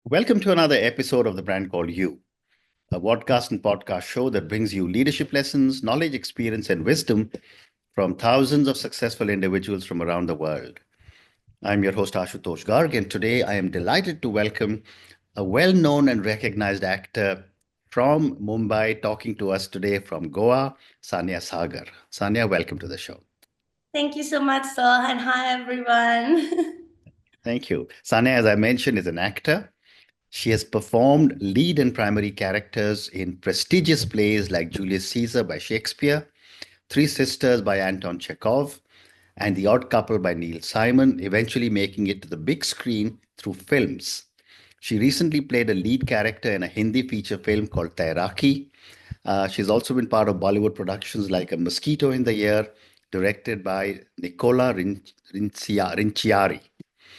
Welcome to another episode of The Brand Called You, a podcast and podcast show that brings you leadership lessons, knowledge, experience, and wisdom from thousands of successful individuals from around the world. I'm your host, Ashutosh Garg, and today I am delighted to welcome a well known and recognized actor from Mumbai talking to us today from Goa, Sanya Sagar. Sanya, welcome to the show. Thank you so much, sir, and hi, everyone. Thank you. Sanya, as I mentioned, is an actor. She has performed lead and primary characters in prestigious plays like Julius Caesar by Shakespeare, Three Sisters by Anton Chekhov, and The Odd Couple by Neil Simon, eventually making it to the big screen through films. She recently played a lead character in a Hindi feature film called Taraki. She's also been part of Bollywood productions like A Mosquito in the Year, directed by Nicola Rinciari.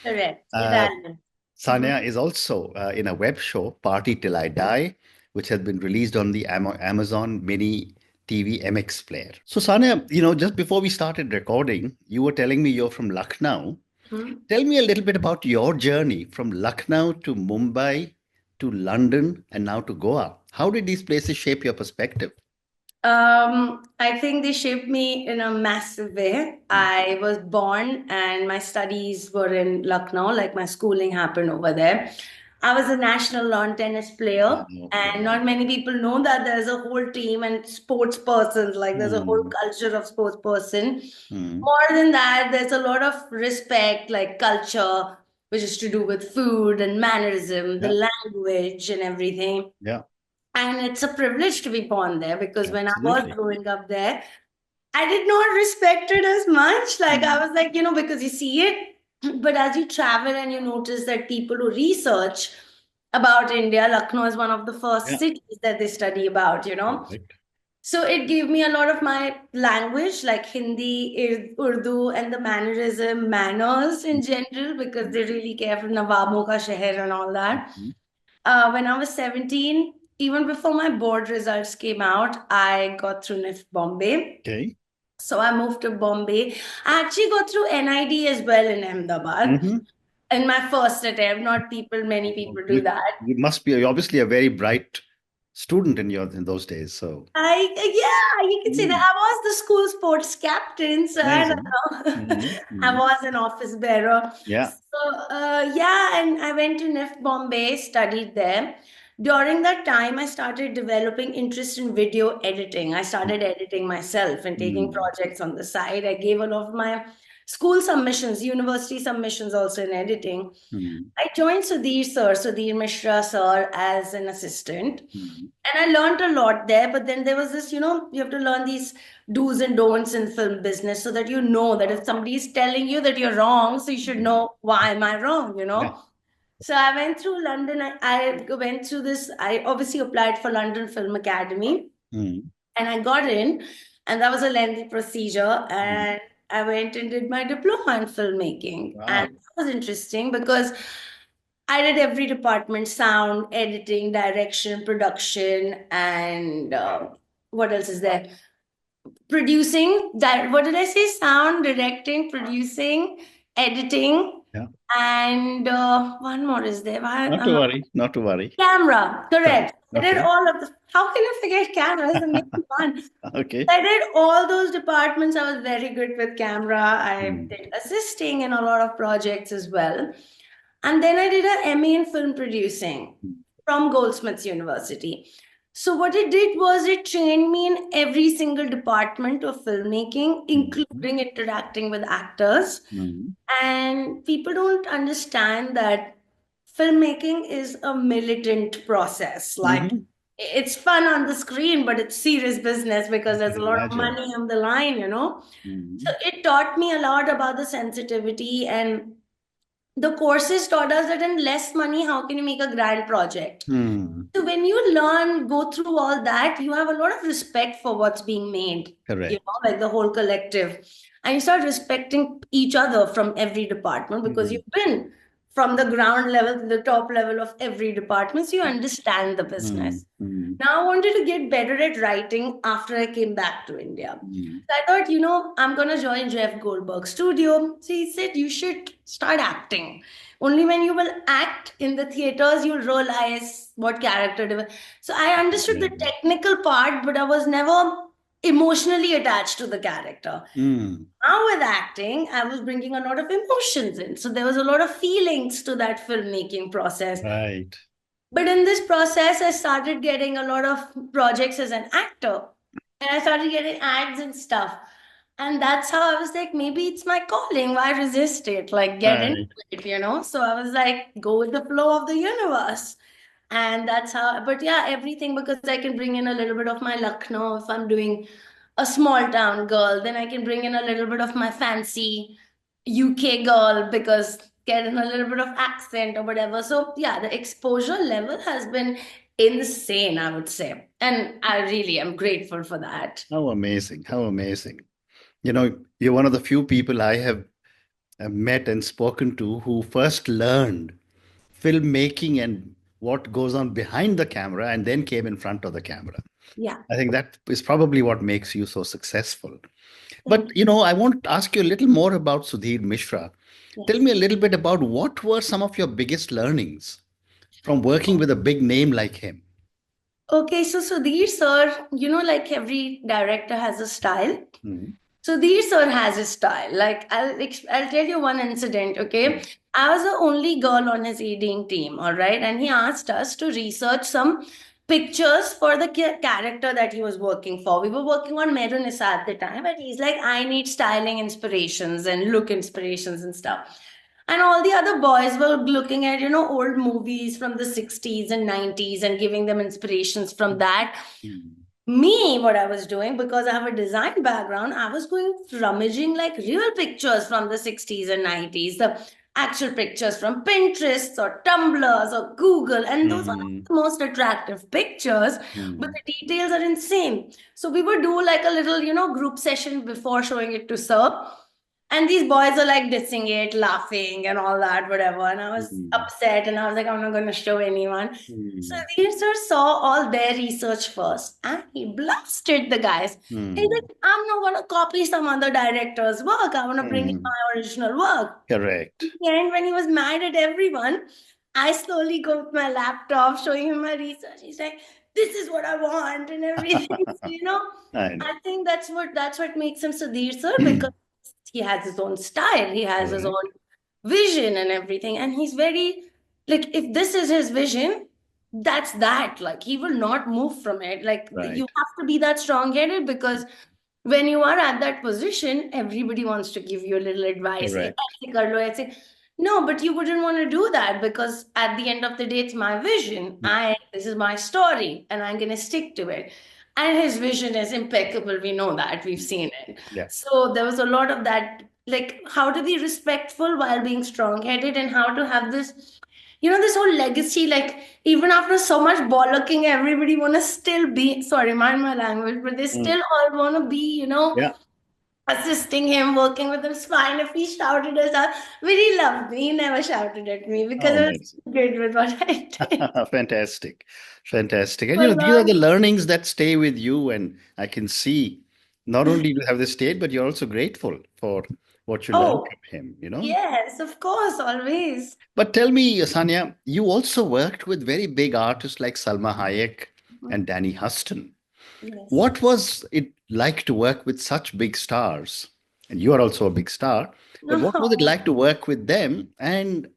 Correct. Uh, Italian. Mhm. Sanya is also in a web show, Party Till I Die, which has been released on the Amazon Mini TV MX player. So, Sanya, just before we started recording, you were telling me you're from Lucknow. Mhm. Tell me a little bit about your journey from Lucknow to Mumbai to London and now to Goa. How did these places shape your perspective? I think they shaped me in a massive way. I was born and my studies were in Lucknow, like my schooling happened over there. I was a national lawn tennis player, Wow, and wow. not many people know that there's a whole team and sports persons, like there's a whole Hmm, culture of sports person. hmm, More than that, there's a lot of respect, like culture, which is to do with food and mannerism, the yeah, language and everything. yeah, And it's a privilege to be born there because when I was absolutely. growing up there, I did not respect it as much. Like I Hmm, was like, because you see it, but as you travel and you notice that people who research about India, Lucknow is one of the first yeah, cities that they study about. correct. So it gave me a lot of my language, like Hindi, Urdu, and the mannerism, manners in general, because they really care for Nawabon ka sheher and all that. Mhm. When I was 17, even before my board results came out, I got through NIF Bombay. Okay. So I moved to Bombay. I actually got through NID as well in Ahmedabad Hmm. in my first attempt. Not people, many people do You, that. you must be obviously a very bright student in those days. So Yeah, you can say that mm, I was the school sports captain, so I amazing. don't know. Hmm, I hmm. was an office bearer. Yeah. So, yeah, and I went to NIF Bombay, studied there. During that time, I started developing interest in video editing. I started editing myself and taking Mm, projects on the side. I gave a lot of my school submissions, university submissions also in editing. mm, I joined Sudhir Mishra sir as an assistant. mm. And I learned a lot there, but then there was this, you have to learn these do's and don'ts in film business so that you know that if somebody is telling you that you're wrong, so you should know why am I Yeah. wrong. So I went through London. I went through this. I obviously applied for London Film Academy Mm, and I got in, and that was a lengthy procedure. mm. And I went and did my diploma in filmmaking. And Wow. that was interesting because I did every department: sound, editing, direction, production, and what else is there? Producing. What did I say? Sound, directing, producing, editing, Yeah. and one more is there. Why Not to I'm not worry. Not to worry. camera. Camera. Correct. I did Okay. all of the. How can I forget camera? It's the main one. Okay. I did all those departments. I was very good with camera. I Mm, did assisting in a lot of projects as well. And then I did a MA in film producing mm, from Goldsmiths University. So what it did was it trained me in every single department of filmmaking, mm, including interacting with actors. mm, And people don't understand that filmmaking is a militant process. Like mhm. it's fun on the screen, but it's serious business I because there's can a lot of imagine. money on the line. So Mm, it taught me a lot about the sensitivity, and the courses taught us that in less money, how can you make a grand project? mm. So when you learn, go through all that, you have a lot of respect for what's being made, Correct. like the whole collective. And you start respecting each other from every department because Mm, you've been from the ground level to the top level of every department. So you understand the mm, business. mm, Now I wanted to get better at writing after I came back to India. mm. So I thought, I'm going to join Jeff Goldberg's studio. So he said, you should start acting Only when you will act in the theaters, you'll realize what character. So I understood the Definitely. technical part, but I was never emotionally attached to the character. Mm, Now with acting, I was bringing a lot of emotions in. So there was a lot of feelings to that filmmaking process. right. But in this process, I started getting a lot of projects as an actor. And I started getting ads and stuff. And that's how I was like, maybe it's my calling. Why resist it? Like, get into Right. it. So I was like, go with the flow of the universe. And that's how, but yeah, everything, because I can bring in a little bit of my Lucknow if I'm doing a small town girl, then I can bring in a little bit of my fancy UK girl because get in a little bit of accent or whatever. So yeah, the exposure level has been insane, I would say. And I really am grateful for that. How amazing. How amazing. You're one of the few people I have met and spoken to who first learned filmmaking and what goes on behind the camera and then came in front of the camera. Yeah. I think that is probably what makes you so successful. But, Thank I want to ask you a little more about Sudhir Mishra. you. Tell Yes. me a little bit about what were some of your biggest learnings from working with a big name like him? Okay, so Sudhir sir, like every director has a style. Mm, So Sudhir sir has his style. Like I'll tell you one incident. Okay, mm, I was the only girl on his ADing team. All right, and he asked us to research some pictures for the character that he was working for. We were working on Merunissa at the time, and he's like, I need styling inspirations and look inspirations and stuff. And all the other boys were looking at, old movies from the 60s and 90s and giving them inspirations from that. mm, Me, what I was doing, because I have a design background, I was going rummaging like real pictures from the 60s and 90s, the actual pictures from Pinterest or Tumblrs or Google. And those are mm, the most attractive pictures, but mm, the details are insane. So we would do like a little, group session before showing it to Sir. And these boys are like dissing it, laughing, and all that, whatever. And I was mm, upset, and I was like, I'm not going to show anyone. So mm, the sir saw all their research first, and he blasted the guys. He's mm, like, I'm not going to copy some other director's work. I want to bring in mm. my original work. Correct. And when he was mad at everyone, I slowly go with my laptop, showing him my research. He's like, "This is what I want," and everything. So, I know. I think that's what makes him Sudhir sir, because he has his own style, he has his Correct. own vision and everything, and he's very like, if this is his vision, that's that. Like he will not move from it. Like you Right. have to be that strong-headed, because when you are at that position, everybody wants to give you a little advice. "Eh, Correct. aise kar lo, aise." No, but you wouldn't want to do that, because at the end of the day, it's my vision. This is my story, and I'm going to stick to it. And his vision is impeccable. We know that. We've seen it. Yeah. So there was a lot of that, like how to be respectful while being strong-headed, and how to have this, this whole legacy. Like even after so much bollocking, everybody want to still be, sorry, mind my language, but they Mm, still all want to be, yeah. assisting him, working with him. It's fine if he shouted us out, but he loved me. He never shouted at me because Oh, I was amazing. good with what I did. Fantastic. Fantastic. And For these are long. the learnings that stay with you. And I can see not only do you have this stayed, but you're also grateful for what you learned Oh, from him. yes, of course, always. But tell me, Sanya, you also worked with very big artists like Salma Hayek Mhm. and Danny Huston. Yes. What was it like to work with such big stars? And you are also a big star, but what was it No, like to work with them? And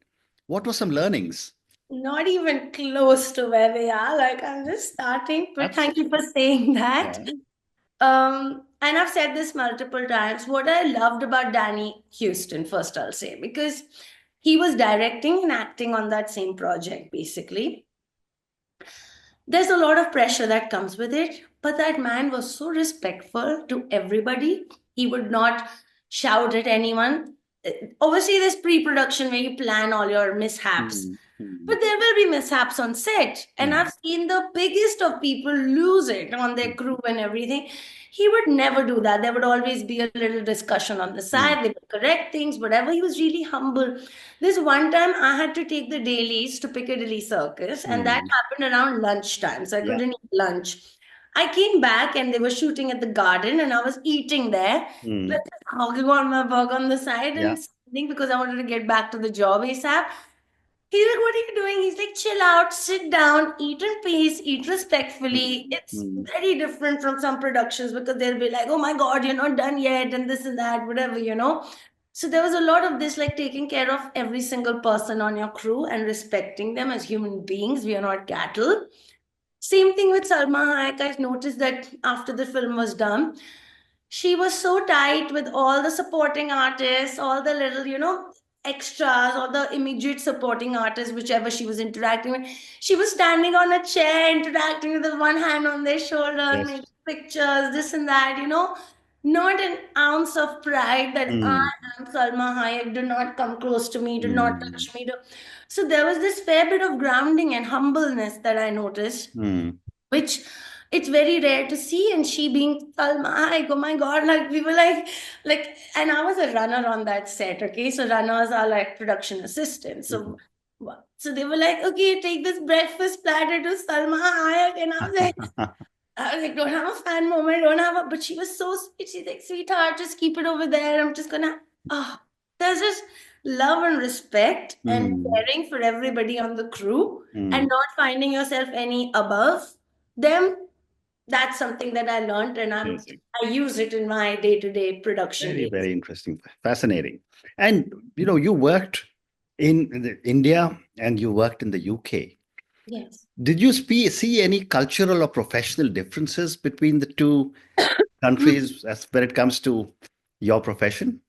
what were some learnings? not even close to where they are. Like I'm just starting, but thank you Absolutely. for saying that. Yeah. And I've said this multiple times. What I loved about Danny Houston, first I'll say, because he was directing and acting on that same project, basically. There's a lot of pressure that comes with it, but that man was so respectful to everybody. He would not shout at anyone. Obviously, there's pre-production where you plan all your mishaps, Mm, mm, but there will be mishaps on set. And mm, I've seen the biggest of people lose it on their crew and everything. He would never do that. There would always be a little discussion on the mm, side. They would correct things, whatever. He was really humble. This one time I had to take the dailies to Piccadilly Circus, and that mm. happened around lunchtime. So I Yeah. couldn't eat lunch. I came back and they were shooting at the garden, and I was eating there, Mm, like hogging on my burger on the side yeah. and sitting because I wanted to get back to the job ASAP. He's like, what are you doing? He's like, chill out, sit down, eat in peace, eat respectfully. Mm, It's mm, very different from some productions because they'll be like, oh my God, you're not done yet, and this and that, whatever, you know. So there was a lot of this, like taking care of every single person on your crew and respecting them as human beings. We are not cattle. Same thing with Salma Hayek. I noticed that after the film was done, she was so tight with all the supporting artists, all the little, extras, or the immediate supporting artists, whichever she was interacting with. She was standing on a chair, interacting with the one hand on their shoulder, yes. making pictures, this and that, Not an ounce of pride that I Mm, am Salma Hayek, do not come close to me, do not mm, touch me. So there was this fair bit of grounding and humbleness that I noticed, mm, which it's very rare to see. And she being Salma, like, oh my God, like we were and I was a runner on that set. Okay, so runners are like production assistants. mhm. So they were like, okay, take this breakfast platter to Salma Hayek, and I was like, don't have a fan moment, don't have a. But she was so sweet. She's like, sweetheart, just keep it over there. I'm just gonna. Oh, there's just love and respect and Mm, caring for everybody on the crew, and mm. not finding yourself any above them. That's something that I learned, and Amazing. I use it in my day-to-day production Very, days. very interesting. Fascinating. And, you worked in India and you worked in the UK. Yes. Did you see any cultural or professional differences between the two countries as when it comes to your profession?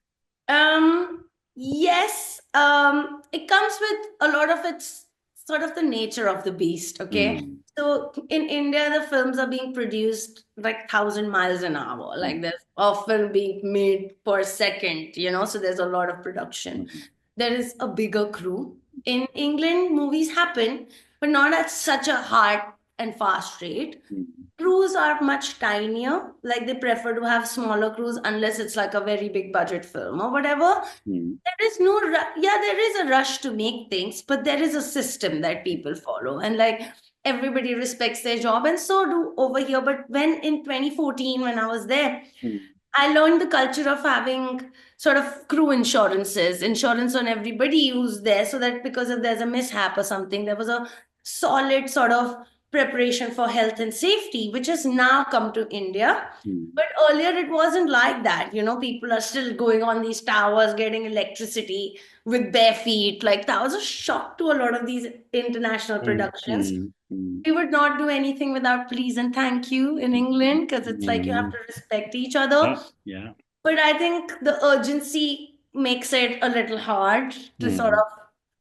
Yes, it comes with a lot of its sort of the nature of the beast, okay? Mm, So in India, the films are being produced like 1,000 miles an hour. mm, Like there's often being made per second, so there's a lot of production. mm, There is a bigger crew. In England, movies happen, but not at such a hard and fast rate. mm, Crews are much tinier. Like they prefer to have smaller crews unless it's like a very big budget film or whatever. mm, There is no, yeah, there is a rush to make things, but there is a system that people follow. And like everybody respects their job, and so do over here. But when in 2014, when I was there, mm, I learned the culture of having sort of crew insurances, insurance on everybody who's there, so that because if there's a mishap or something, there was a solid sort of preparation for health and safety, which has now come to India. mm, But earlier it wasn't like that. People are still going on these towers, getting electricity with bare feet. Like that was a shock to a lot of these international mm, productions. mm, mm, We would not do anything without please and thank you in England because it's like you have mm. to respect each other. Yeah, yeah. But I think the urgency makes it a little hard to sort Mm, of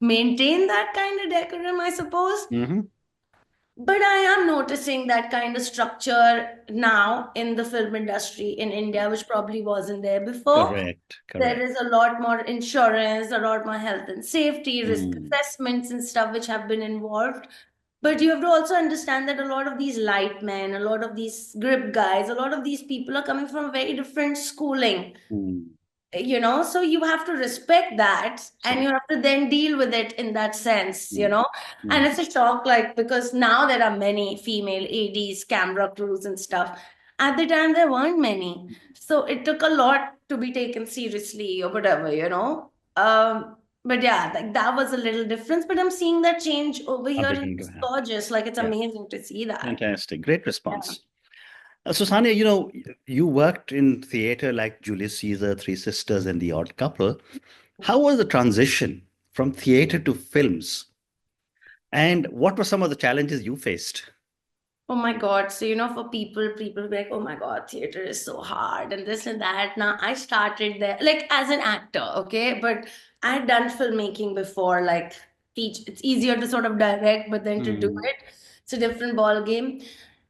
maintain that kind of decorum, I suppose. mhm. But I am noticing that kind of structure now in the film industry in India, which probably wasn't there before. Correct, There correct. is a lot more insurance, a lot more health and safety, risk Mm, assessments, and stuff which have been involved. But you have to also understand that a lot of these light men, a lot of these grip guys, a lot of these people are coming from very different schooling, mm. so you have to respect that, and you Absolutely. have to then deal with it in that sense, Mm, and mm, it's a shock, like, because now there are many female ads, camera crews and stuff. At the time there weren't many, so it took a lot to be taken seriously or whatever. But yeah, like that was a little difference, but I'm seeing that change over I'm here, and beginning to it's happen. gorgeous, like it's Yeah, amazing to see that. fantastic. Great Yeah. response. So, Sanya, you worked in theater like Julius Caesar, Three Sisters, and The Odd Couple. How was the transition from theater to films? And what were some of the challenges you faced? Oh my God. So, for people be like, oh my God, theater is so hard and this and that. Now, I started there, like as an actor, okay? But I had done filmmaking before, like teach. It's easier to sort of direct, but then to do Mm, it, it's a different ball game.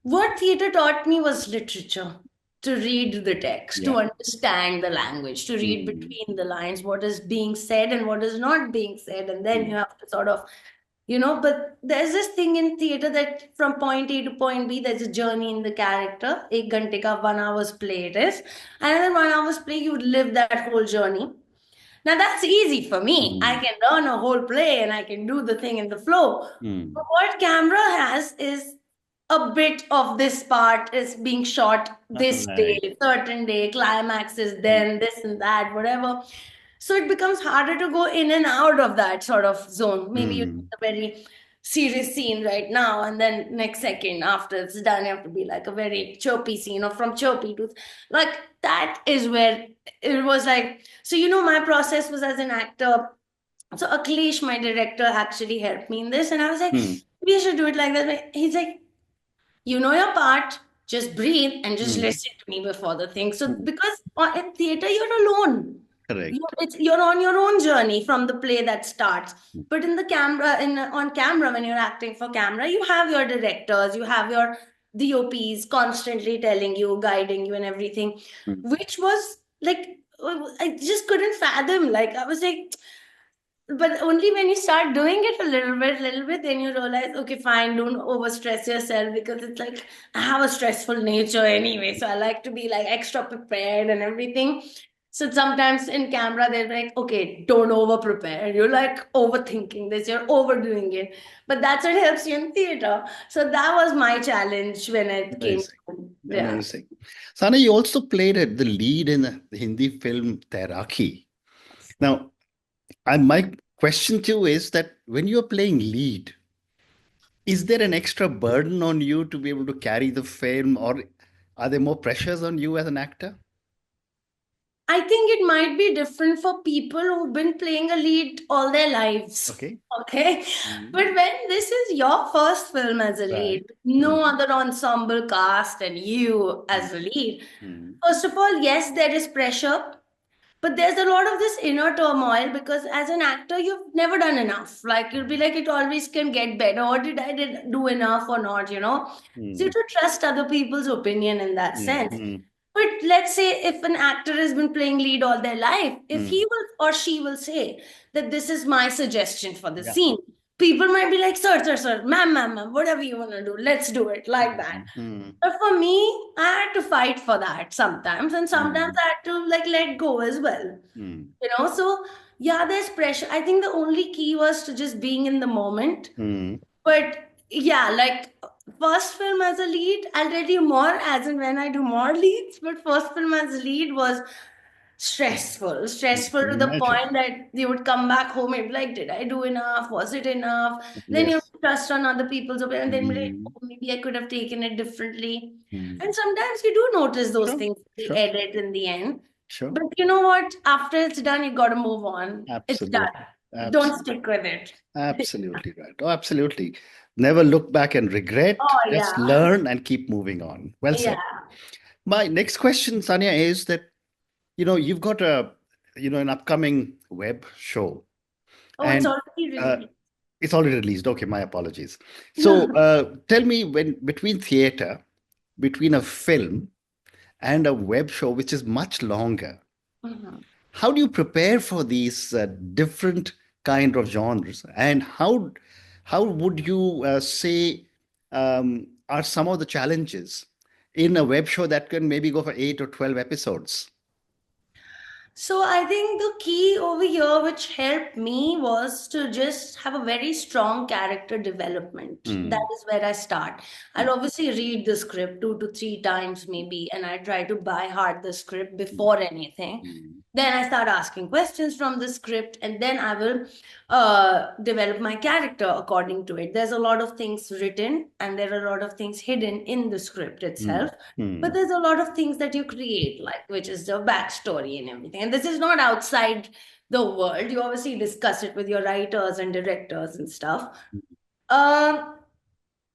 What theater taught me was literature, to read the text, yeah. to understand the language, to read Mm, between the lines, what is being said and what is not being said. And then you mm, have to sort of but there's this thing in theater that from point A to point B, there's a journey in the character. Ek ghante ka 1 hour's play it is. And in 1 hour's play, you would live that whole journey. Now that's easy for me. I mm, can learn a whole play and I can do the thing in the flow. But mm. what camera has is a bit of this part is being shot this Right. day, certain day, climax is Mm, then, this and that, whatever. So it becomes harder to go in and out of that sort of zone. Maybe you Hmm. do a very serious scene right now, and then next second after it's done, you have to be like a very chirpy scene, or from chirpy to like that is where it was like. So my process was as an actor. So Akhilesh, my director, actually helped me in this, and I was like, Hmm. we should do it like that. He's like, you know your part, just breathe and just Hmm. listen to me before the thing. So Hmm. because in theater you're alone, Correct. you're on your own journey from the play that starts. But in the camera, in on camera, when you're acting for camera, you have your directors, you have your DOPs constantly telling you, guiding you, and everything, Hmm. which was like I just couldn't fathom. Like I was like, but only when you start doing it a little bit, then you realize, okay, fine, don't overstress yourself, because it's like I have a stressful nature anyway. So I like to be like extra prepared and everything. So sometimes in camera, they're like, okay, don't over prepare. You're like overthinking this, you're overdoing it. But that's what helps you in theater. So that was my challenge when it came Amazing. to, yeah. Amazing. Sana, you also played the lead in the Hindi film Taraki. Now, my question to you is that when you're playing lead, is there an extra burden on you to be able to carry the film, or are there more pressures on you as an actor? I think it might be different for people who've been playing a lead all their lives. Okay. Okay. But Mhm. when this is your first film as a lead, Right. no Mhm. other ensemble cast and you as a lead, Mhm. first of all, yes, there is pressure, but there's a lot of this inner turmoil, because as an actor, you've never done enough. Like you'll be like, it always can get better. Or did I did do enough or not? So you have Mhm. to trust other people's opinion in that sense. Mhm. But let's say if an actor has been playing lead all their life, if he Mhm. will or she will say that this is my suggestion for the Yeah. scene, people might be like, sir, ma'am, whatever you want to do, let's do it like that. Mhm. Mhm. But for me, I had to fight for that sometimes, and sometimes Mhm. I had to like let go as well. Mhm. So yeah, there's pressure. I think the only key was to just being in the moment. Mhm. But yeah, like first film as a lead, I'll tell you more as and when I do more leads. But first film as a lead was I stressful can to the imagine. point that you would come back home and be like, did I do enough? Was it enough? Then you Yes. trust on other people's opinion, and then be like, Mhm. oh, maybe I could have taken it differently. And Mhm. sometimes you do notice those Sure. things, the Sure. edit in the end. Sure. But you know what? After it's done, you got to move on. It's done. Absolutely. Don't Absolutely. stick with it. Absolutely right. Oh, absolutely. Never look back and regret. Oh, Just yeah. learn and keep moving on. Well Yeah. said. My next question, Sanya, is that you've got an upcoming web show, Oh, it's and already uh, released. it's already released. Okay, my apologies. So, No. tell me, when between theater, between a film and a web show, which is much longer, Mhm. how do you prepare for these different kind of genres, and how would you say are some of the challenges in a web show that can maybe go for 8 or 12 episodes? So I think the key over here, which helped me, was to just have a very strong character development. That Hmm. is where I start. I'll obviously read the script 2 to 3 times maybe, and I try to buy heart the script Hmm. before anything. Hmm. Then I start asking questions from the script, and then I will develop my character according to it. There's a lot of things written, and there are a lot of things hidden in the script Hmm. itself. But Hmm. there's a lot of things that you create, like which is the backstory and everything. And this is not outside the world. You obviously discuss it with your writers and directors and stuff. Um,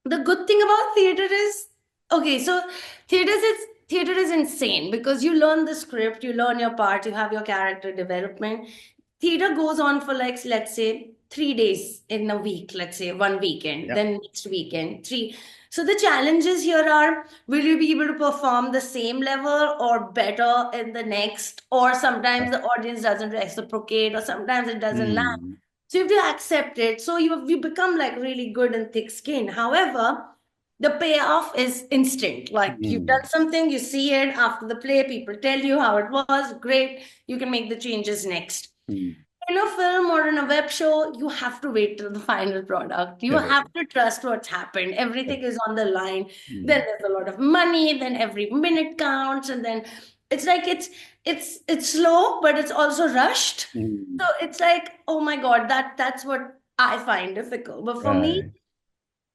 the good thing about theater is, okay, so theater is insane because you learn the script, you learn your part, you have your character development. Theater goes on for like, let's say, 3 days in a week, let's say one weekend, Yeah. then next weekend three. So the challenges here are, will you be able to perform the same level or better in the next, or sometimes the audience doesn't reciprocate, or sometimes it doesn't land. Hmm. So you have to accept it. So you become like really good and thick skin. However, the payoff is instant. Like you've Hmm. done something, you see it after the play, people tell you how it was, great. You can make the changes next. Hmm. In a film or in a web show, you have to wait till the final product. You Correct. have to trust what's happened. Everything Correct. is on the line. Then Hmm. there's a lot of money, then every minute counts, and then it's like it's slow, but it's also rushed. So Mm. it's like, oh my God, that's what I find difficult. But for me, Right.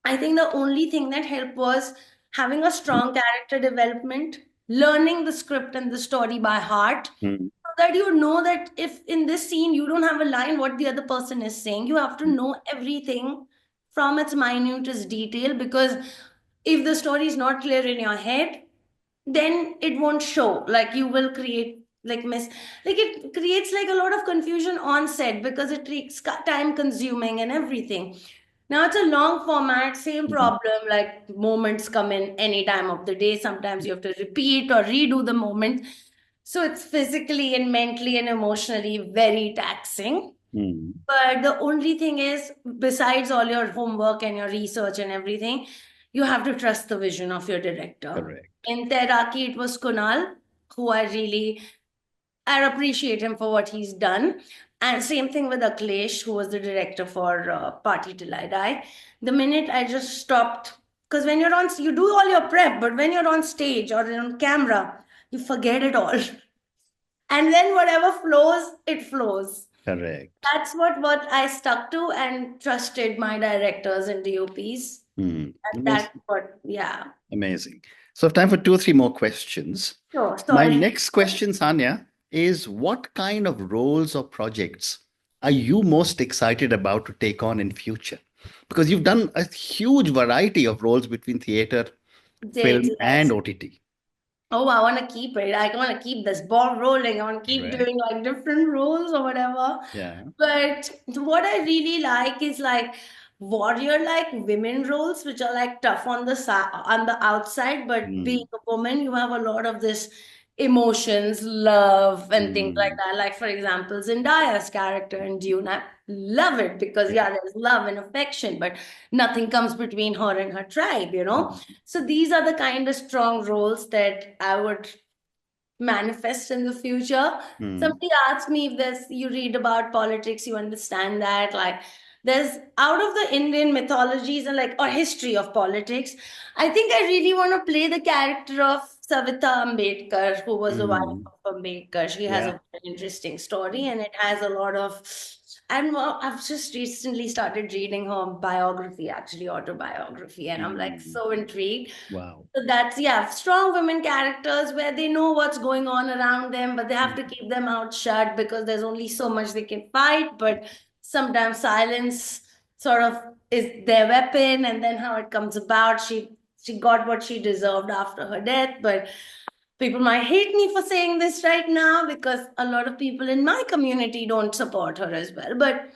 I think the only thing that helped was having a strong character development, learning the script and the story by heart, Mm. so that you know that if in this scene you don't have a line, what the other person is saying, you have to know everything from its minutest detail. Because if the story is not clear in your head, then it won't show. Like you will create like like it creates like a lot of confusion on set because it takes time consuming and everything. Now it's a long format, same Mhm. problem, like moments come in any time of the day. Sometimes you have to repeat or redo the moment. So it's physically and mentally and emotionally very taxing. Mm. But the only thing is, besides all your homework and your research and everything, you have to trust the vision of your director. Correct. In Teraki, it was Kunal, who I appreciate him for what he's done. And same thing with Akhilesh, who was the director for Party Till I Die. The minute I just stopped, because when you're on, you do all your prep, but when you're on stage or on camera, you forget it all. And then whatever flows, it flows. Correct. That's what I stuck to and trusted my directors and DOPs. Mm. And that's Amazing. what, yeah. Amazing. So, I have time for two or three more questions. Sure, My sorry. next question, Sanya, is what kind of roles or projects are you most excited about to take on in future? Because you've done a huge variety of roles between theater, Did, film, and yes. OTT. Oh, I want to keep it. I want to keep this ball rolling. I want to keep Right. doing like different roles or whatever. Yeah. But what I really like is like warrior like women roles, which are like tough on the side on the outside, but being Mm. a woman, you have a lot of this emotions, love, and things like Mm. that. Like for example, Zendaya's character in Dune, I love it because Yeah. yeah, there's love and affection, but nothing comes between her and her tribe, you know. Mm. So these are the kind of strong roles that I would manifest in the future. Mm. Somebody asked me if there's you read about politics, you understand that like there's out of the Indian mythologies and like or history of politics. I think I really want to play the character of Savita Ambedkar, who was the wife Mm. of Ambedkar. She has Yeah. a very interesting story, and it has a lot of. And well, I've just recently started reading her biography, actually autobiography, and I'm like Mm. so intrigued. Wow. So that's, yeah, strong women characters where they know what's going on around them, but they have to Mm. keep them out shut because there's only so much they can fight. But sometimes silence sort of is their weapon, and then how it comes about. She got what she deserved after her death, but people might hate me for saying this right now because a lot of people in my community don't support her as well. But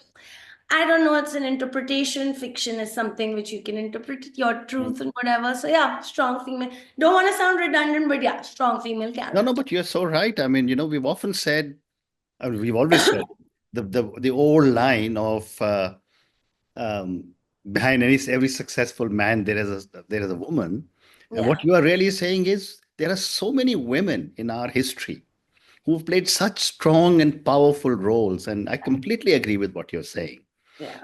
I don't know, it's an interpretation. Fiction is something which you can interpret your Mm. truth and whatever. So yeah, strong female. Don't want to sound redundant, but yeah, strong female No, no, character. but you're so right. I mean, we've often said, we've always said the old line of um, behind every successful man there is a woman, and Yeah, what you are really saying is there are so many women in our history who've played such strong and powerful roles, and I completely agree with what you're saying. yeah.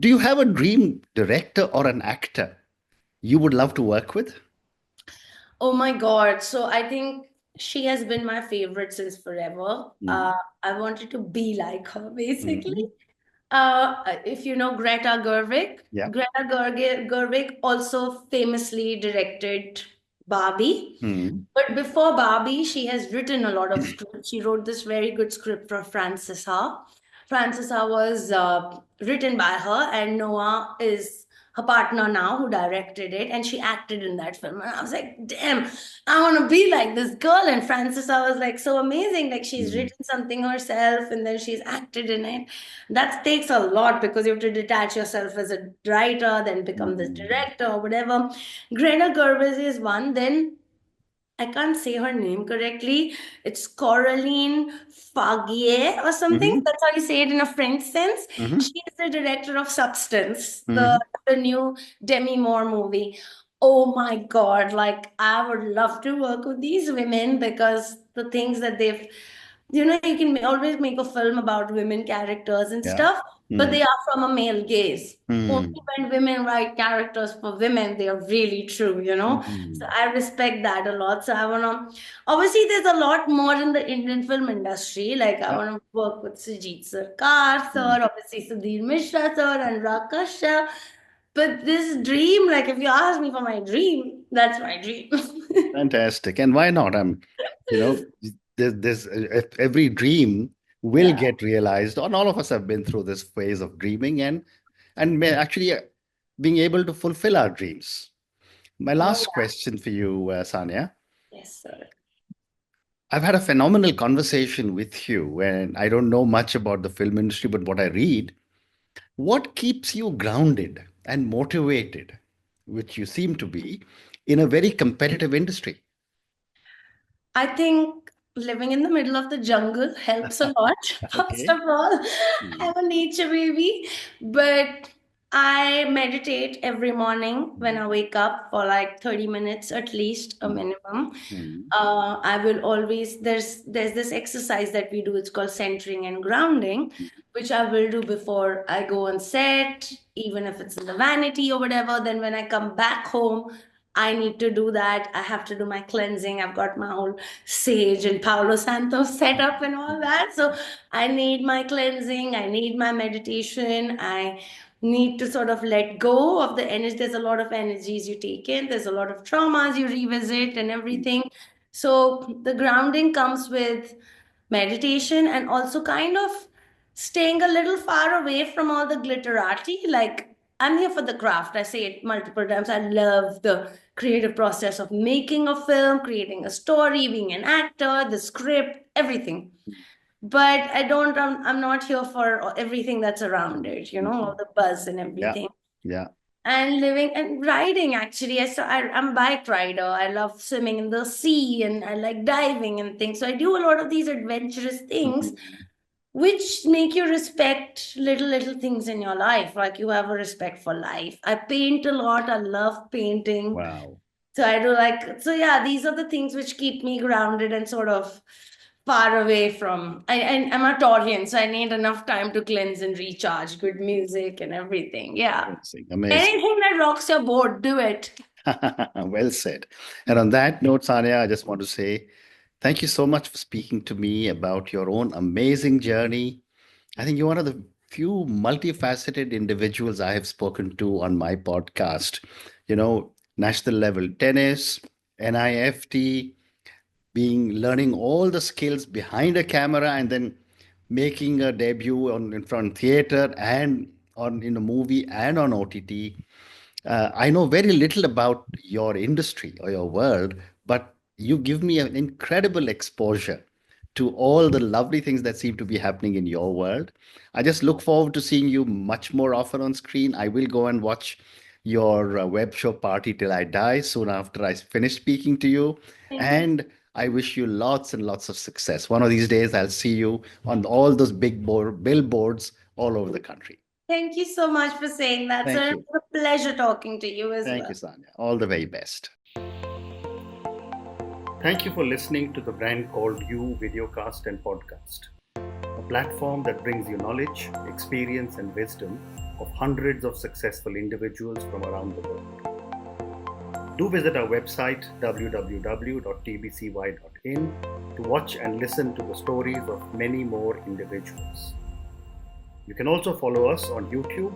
Do you have a dream director or an actor you would love to work with? Oh my God. So I think she has been my favorite since forever. Mm. I wanted to be like her, basically. Mhm. If you know Greta Gerwig, Yeah. Gerwig also famously directed Barbie. Mm. But before Barbie, she has written a lot of scripts. She wrote this very good script for Frances Ha. Frances Ha was written by her, and Noah is her partner now who directed it, and she acted in that film. And I was like, damn, I want to be like this girl. And Frances Ha was like so amazing. Like she's Mm. written something herself and then she's acted in it. That takes a lot because you have to detach yourself as a writer, then become this Mm. director or whatever. Greta Gerwig is one. Then I can't say her name correctly. It's Coraline Fagier or something. Mhm. That's how you say it in a French sense. Mhm. She is the director of Substance, the, Mhm. the new Demi Moore movie. Oh my God, like I would love to work with these women because the things that they've, you can always make a film about women characters and Yeah. stuff. but Mm. they are from a male gaze. Only Mm. when women write characters for women, they are really true, you know. So Mm. I respect that a lot. So I wanna, obviously, there's a lot more in the Indian film industry. Like I Yeah. wanna work with Sujit Sarkar Mm. sir, obviously Sudhir Mishra sir, and Rakasha. But this dream, like if you ask me for my dream, that's my dream. Fantastic. And why not? You know, if every dream will Yeah. get realized, and all of us have been through this phase of dreaming and may actually being able to fulfill our dreams. My Oh, last question for you, Sanya. yes, sir. I've had a phenomenal conversation with you, and I don't know much about the film industry, but what I read, what keeps you grounded and motivated, which you seem to be, in a very competitive industry? I think living in the middle of the jungle helps a lot. First Okay. of all, Mm. I'm a nature baby, but I meditate every morning when Mm. I wake up for like 30 minutes at least, a Mm. minimum. Mm. I will always there's this exercise that we do. It's called centering and grounding, which I will do before I go on set, even if it's in the vanity or whatever. Then when I come back home, I need to do that. I have to do my cleansing. I've got my whole sage and Palo Santo set up and all that. So I need my cleansing. I need my meditation. I need to sort of let go of the energy. There's a lot of energies you take in. There's a lot of traumas you revisit and everything. So the grounding comes with meditation and also kind of staying a little far away from all the glitterati. Like I'm here for the craft. I say it multiple times. I love the creative process of making a film, creating a story, being an actor, the script, everything. But I'm not here for everything that's around it, you know, all the buzz and Yeah. everything. Yeah. And living and riding, actually. I'm a bike rider. I love swimming in the sea and I like diving and things. So I do a lot of these adventurous things Mm. which make you respect little things in your life. Like you have a respect for life. I paint a lot. I love painting. Wow. So I do like, so yeah, these are the things which keep me grounded and sort of far away from. I'm a Taurian, so I need enough time to cleanse and recharge, good music and everything. Yeah. Amazing. Amazing. Anything that rocks your boat, do it. Well said. And on that note, Sanya, I just want to say thank you so much for speaking to me about your own amazing journey. I think you're one of the few multifaceted individuals I have spoken to on my podcast. National level tennis, NIFT, being learning all the skills behind a camera and then making a debut in front theater and on in a movie and on OTT. I know very little about your industry or your world, but you give me an incredible exposure to all the lovely things that seem to be happening in your world. I just look forward to seeing you much more often on screen. I will go and watch your web show Party Till I Die soon after I finish speaking to you. Thank you. And I wish you lots and lots of success. One of these days, I'll see you on all those billboards all over the country. Thank you so much for saying that, sir. Thank It you. was a pleasure talking to you as Thank well. you, Sanya. All the very best. Thank you for listening to the Brand Called You videocast and podcast, a platform that brings you knowledge, experience, and wisdom of hundreds of successful individuals from around the world. Do visit our website www.tbcy.in to watch and listen to the stories of many more individuals. You can also follow us on YouTube,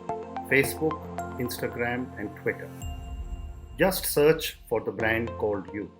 Facebook, Instagram, and Twitter. Just search for the brand called You.